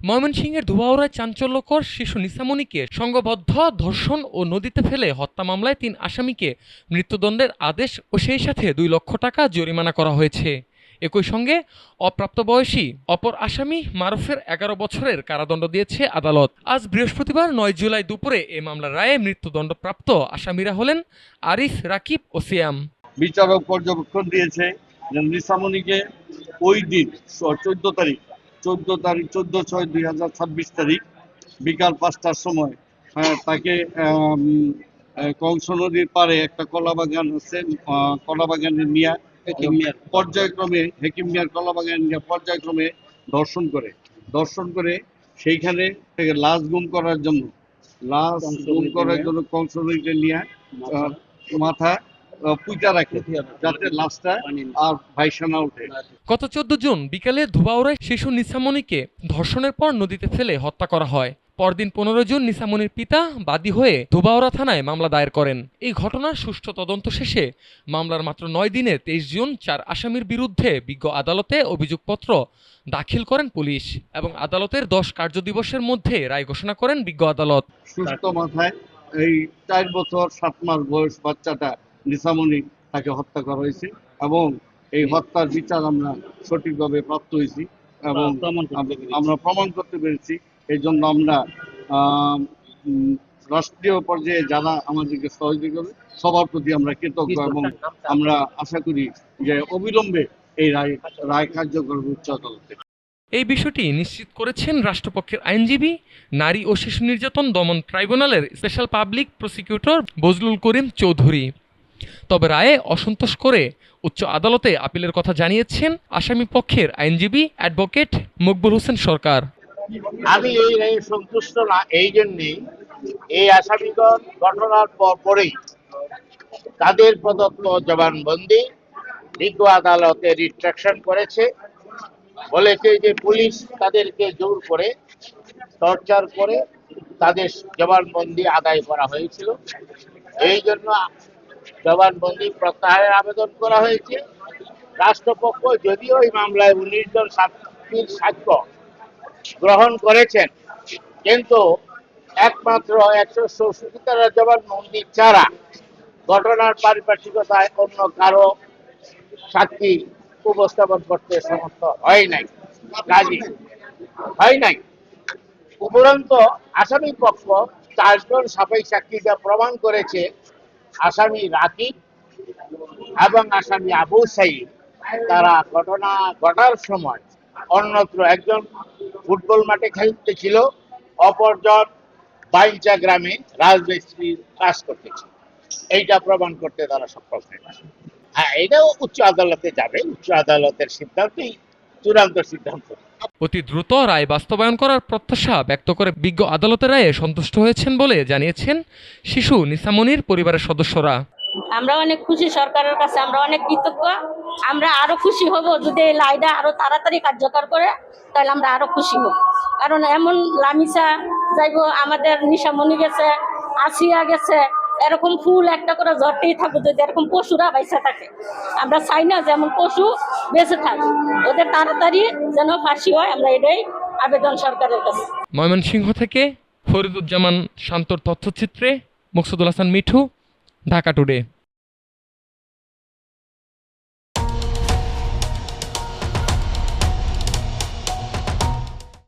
ময়মনসিংহের ধোবাউড়ায় চাঞ্চল্যকর শিশু নিসামণিকে সংঘবদ্ধ ধর্ষণ ও নদীতে ফেলে হত্যা মামলায় ৩ আসামিকে মৃত্যুদণ্ডের আদেশ ও সেই সাথে ২ লক্ষ টাকা জরিমানা করা হয়েছে। একই সঙ্গে অপ্রাপ্তবয়সী অপর আসামি মারুফের ১১ বছরের কারাদণ্ড দিয়েছে আদালত। আজ বৃহস্পতিবার ৯ জুলাই দুপুরে এ মামলার রায়ে মৃত্যুদণ্ডপ্রাপ্ত আসামিরা হলেন আরিফ, রাকিব ও সিয়াম। বিচারক পর্যবেক্ষণ দিয়েছে যে নিসামণিকে ওই দিন 14/6/2026 তারিখ বিকাল 5টার সময় তাকে কংস নদীর পাড়ে একটা কলাবাগান আছে, কলাবাগানে নিয়ে পর্যায়ক্রমে হেকিম মিয়ার কলাবাগান নিয়ে পর্যায়ক্রমে দর্শন করে সেইখানে থেকে লাশ গুম করার জন্য কংস নদীতে নিয়ে মাথা পুঁতা রাখে যাতে লাশটা আর ভাইসা না ওঠে। গত 14 জুন বিকেলে ধোবাউড়ায় শিশু নিসামণিকে ধর্ষণের পর নদীতে ফেলে হত্যা করা হয়। পরদিন 15 জুন নিসামণির পিতা বাদী হয়ে ধোবাউড়া থানায় মামলা দায়ের করেন। এই ঘটনার সুষ্ঠু তদন্ত শেষে মামলার মাত্র 9 দিনে 23 জুন 4 আসামির বিরুদ্ধে বিজ্ঞ আদালতে অভিযোগপত্র দাখিল করেন পুলিশ এবং আদালতের 10 কার্যদিবসের মধ্যে রায় ঘোষণা করেন বিজ্ঞ আদালত। সুস্থ মাথায় এই 4 বছর 7 মাস বয়স বাচ্চাটা নিসামণি তাকে হত্যা করা হয়েছে এবং এই হত্যার বিচার আমরা সঠিকভাবে প্রাপ্ত হয়েছি এবং আমরা প্রমাণ করতে পেরেছি। এই জন্য আমরা রাষ্ট্রীয় পর্যায়ে যারা আমাদেরকে সহযোগিতা করে সবার প্রতি আমরা কৃতজ্ঞ এবং আমরা আশা করি যে অবিলম্বে এই রায় কার্যকর হবে উচ্চ আদালতে। এই বিষয়টি নিশ্চিত করেছেন রাষ্ট্রপক্ষের আইনজীবী, নারী ও শিশু নির্যাতন দমন ট্রাইব্যুনালের special public prosecutor Bazlul Karim Chowdhury. তবে রায়ে অসন্তোষ করে উচ্চ আদালতে আপিলের কথা জানিয়েছেন আসামি পক্ষের আইনজীবী অ্যাডভোকেট মকবুল হোসেন সরকার। আমি এই রায়ে সন্তুষ্ট না, এই জন্যেই এই আসামিগণ ঘটনার পরেই তাদের প্রদত্ত জবানবন্দি বিজ্ঞ আদালতে রিট্রাকশন করেছে, বলেছে যে পুলিশ তাদেরকে জোর করে টর্চার করে তাদের জবানবন্দি আদায় করা হয়েছিল। এই জন্য জবানবন্দি প্রত্যাহারের আবেদন করা হয়েছে। রাষ্ট্রপক্ষ যদিও এই মামলায় 19 জন সাক্ষীর সাক্ষ্য গ্রহণ করেছেন, কিন্তু একমাত্র 164 জবানবন্দি ছাড়া ঘটনার পারিপার্শ্বিকতায় অন্য কারো সাক্ষী উপস্থাপন করতে সমর্থ হয় নাই। উপরন্ত আসামি পক্ষ 4 জন সাফাই সাক্ষীকে প্রমাণ করেছে আসামি রাকিব এবং আসামি আবু সাইদ তারা ঘটনা ঘটার সময় অন্যত্র, একজন ফুটবল মাঠে খেলতে ছিল, অপরজন বাইঞ্চা গ্রামে রাজমিস্ত্রির কাজ করতেছিল। এইটা প্রমাণ করতে তারা সক্ষম হয়েছে। হ্যাঁ, এটাও উচ্চ আদালতে যাবে, উচ্চ আদালতের সিদ্ধান্তই চূড়ান্ত সিদ্ধান্ত। অতি দ্রুত রায় বাস্তবায়ন করার প্রত্যাশা ব্যক্ত করে বিজ্ঞ আদালতের রায়ে সন্তুষ্ট হয়েছেন বলে জানিয়েছেন শিশু নিসামণির পরিবারের সদস্যরা। আমরা অনেক খুশি, সরকারের কাছে আমরা অনেক কৃতজ্ঞ। আমরা আরো খুশি হব যদি এই রায়টা আরো তাড়াতাড়ি কার্যকর করে, তাহলে আমরা আরো খুশি হব। কারণ এমন লামিসা যাইব, আমাদের নিসামণি গেছে, আসিয়া গেছে, এরকম ফুল একটা করে ঝরতেই থাকবে যদি এরকম পশুরা বাইসা থাকে। আমরা চাই না যেমন পশু বেঁচে থাকে, ওদের তাড়াতাড়ি যেন ফাঁসি হয়, আমরা এটাই আবেদন সরকারের কাছে। ময়মনসিংহ থেকে ফরিদুজ্জামান শান্তর তথ্যচিত্রে মুকসুদুল হাসান মিঠু, ঢাকা টুডে।